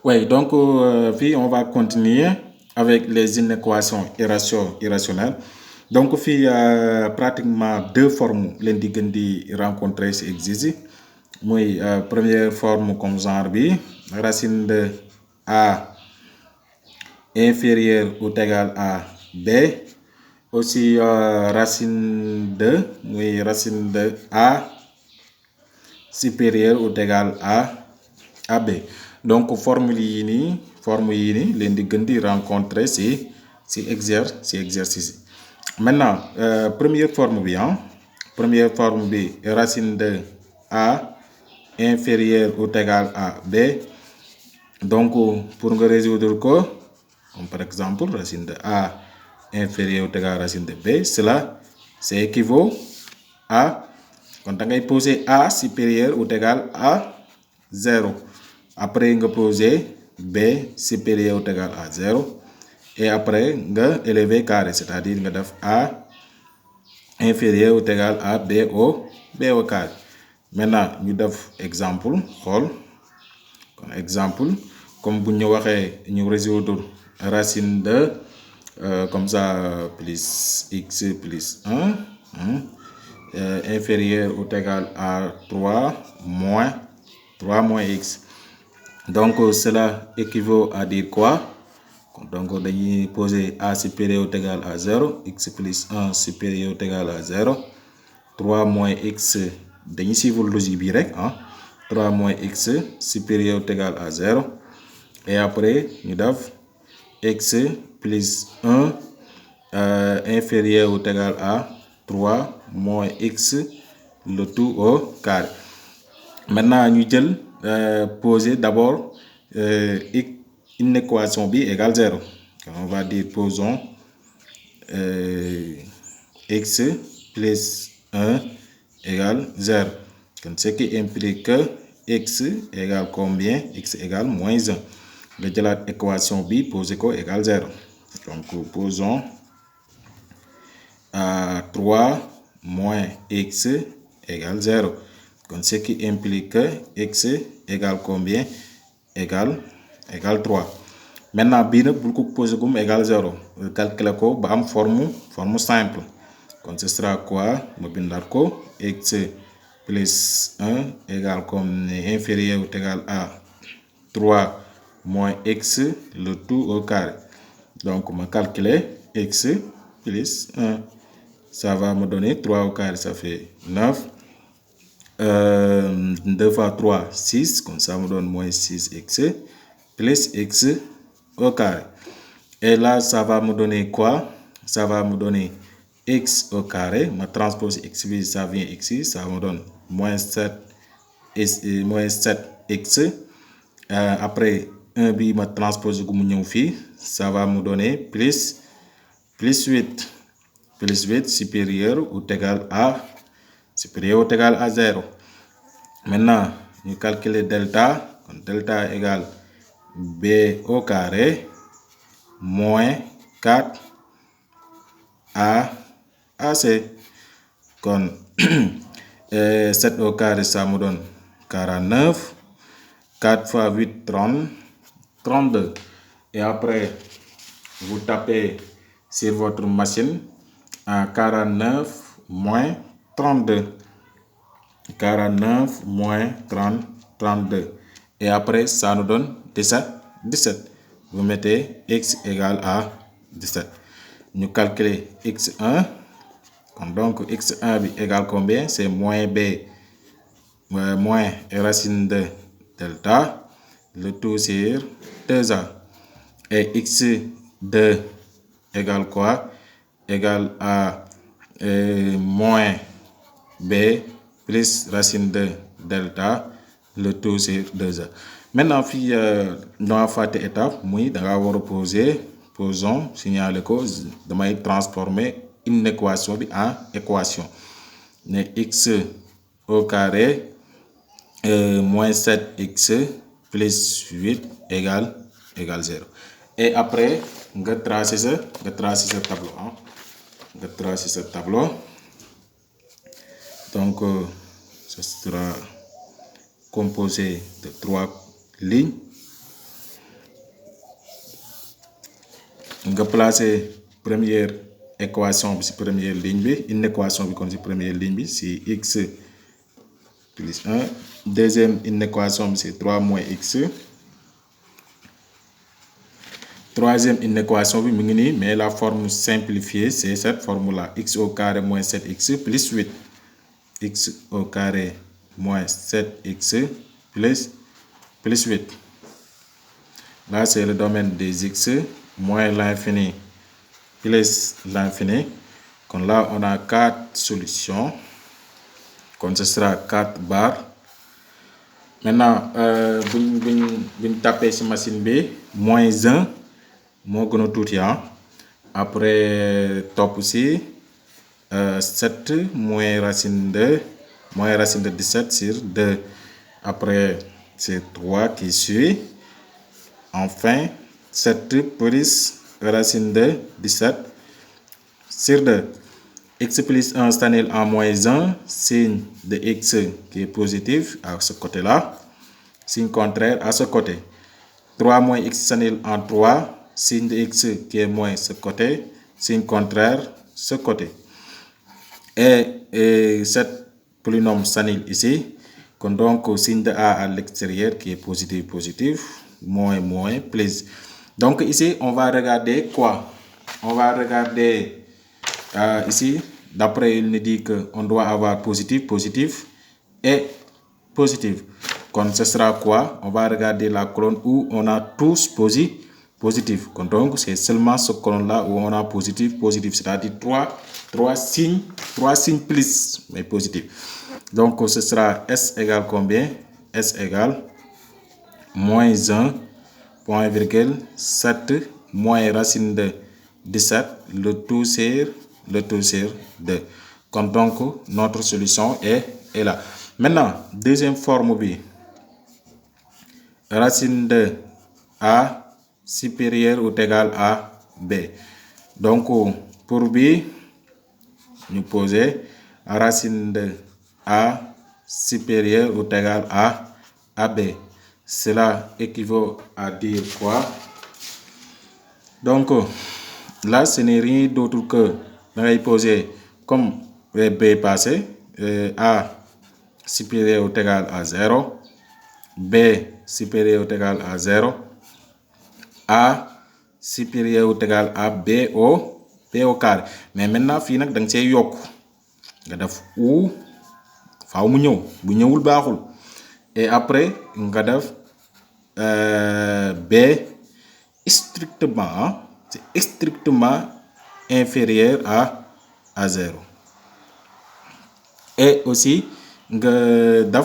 Oui, donc puis on va continuer avec les inéquations irrationnelles. Donc il y a pratiquement deux formes leen di gën di rencontrer ci exercice. Muy première forme comme genre bi, racine de a inférieur ou égal à b. Aussi racine de, muy racine de a supérieur ou égal à b. Donc forme yii nii leen di gën di rencontrer ci exercice. Maintenant première forme bi racine de a inférieur ou égal à b. Donc pour nga résoudre ko, comme par exemple racine de a inférieur ou égal à racine de b, cela c'est équivaut à, kon da ngay poser a supérieur ou égal à 0. Après nga poser b supérieur ou égal à 0 et après nga élever carré, c'est-à-dire nga def a inférieur ou égal à b au carré. Maintenant ñu def exemple xool. Kon exemple comme bu ñu waxee ñu résoudre racine de comme ça plus x plus 1 inférieur ou égal à 3 moins x. Donc cela équivaut à dire quoi? Donc dañuy poser a supérieur ou égal à 0, x plus 1 supérieur ou égal à 0, 3 moins x, dañuy suivre logique bi rek 3 moins x supérieur ou égal à 0 et après ñu def x plus 1 inférieur ou égal à 3 moins x, le tout au carré. Maintenant ñu jël poser d'abord une équation bi égale 0. On va dire posons x plus 1 égale 0. Ce qui implique que x égale combien? X égale moins 1. nga jëlaat équation bi poser ko égale 0. Donc posons 3 moins x égale 0. Ce qui implique que x égale combien? Égale 3. Maintenant bii nag bul ko poser comme égale 0. Calculer ko ba am forme simple. Donc ce sera quoi? Ma bindaat ko x plus 1 égale comme inférieur ou égal à 3 moins x, le tout au carré. Donc ma calculer x plus 1. Ça va me donner 3 au carré, ça fait 9. 2 fois 3, 6. Comme ça me donne moins 6x plus x au carré. Et là, ça va me donner quoi? Ça va me donner x au carré. Ma transpose x, ça vient ici. Ça me donne moins 7x. Après, 1 bi ma transpose gu mu ñëw fii. Ça va me donner plus 8. Plus 8 supérieur ou égal à 0. Maintenant, ñu calculer delta. Donc, delta égale b au carré moins 4 ac. Kon 7 au carré, ça me donne 49. 4 fois 8, 30, 32. Et après, vous tapez sur votre machine 49 moins 32. 49 moins 32. Et après, ça nous donne 17. Vous mettez x égale à 17. Nous calculons x1. Donc x1 égale combien? C'est moins b moins racine de delta, le tout sur 2a. Et x2 égale quoi? Égale à moins b plus racine de delta, le tout sur 2a. Maintenant fii dama fàtte étape muy da nga war a posons signaler ko damay transformer une équation bi en équation. Ne x au carré moins 7x plus 8 égale 0. Et après nga tracer ce tableau. Nga tracer ce tableau. Donc ce sera composé de 3 lignes. nga placer première équation bi ci première ligne bi inéquation bi kon ci première ligne bi c'est x plus 1. Deuxième inéquation bi c'est 3 moins x. Troisième inéquation bi mu ngi nii mais la forme simplifiée c'est cette forme là, x au carré moins 7x plus 8. X au carré moins 7x plus 8. Là c'est le domaine des x moins l'infini plus l'infini. Donc là on a 4 solutions. Donc ce sera 4 barres. Maintenant buñ taper ci machine B moins 1 moo gën a tuuti après top ci 7 moins racine de 17 sur 2. Après c'est 3 qui suit. Enfin 7 plus racine de 17 sur 2. X plus 1 s'annule en moins 1. Signe de x qui est positif à ce côté-là. Signe contraire à ce côté. 3 moins x s'annule en 3. Signe de x qui est moins ce côté. Signe contraire ce côté. Et cette polynôme s'annule ici. Donc signe de a à l'extérieur qui est positif, moins, plus. Donc ici on va regarder quoi? On va regarder ici, d'après il nous dit qu'on doit avoir positif et positif. Donc ce sera quoi? On va regarder la colonne où on a tous positif. Donc c'est seulement ce colonne là où on a positif, c'est-à-dire 3 signes plus mais positif. Donc ce sera S égale combien? S égale moins 1, point virgule 7 moins racine de 17, le tout sur 2. Donc notre solution est là. Maintenant, deuxième forme B. Racine de A supérieur ou égal à B. Donc pour B, nous poser racine de A supérieur ou égal à B. Cela équivaut à dire quoi? Donc là, ce n'est rien d'autre que de poser comme B passé, A supérieur ou égal à 0, B supérieur ou égal à 0, A supérieur ou égal à B au carré. Mais maintenant, fii nag da nga see yokk nga def ou faaw mu ñëw bu ñëwul baaxul. Et après nga def B strictement, c'est strictement inférieur à 0. Et aussi nga def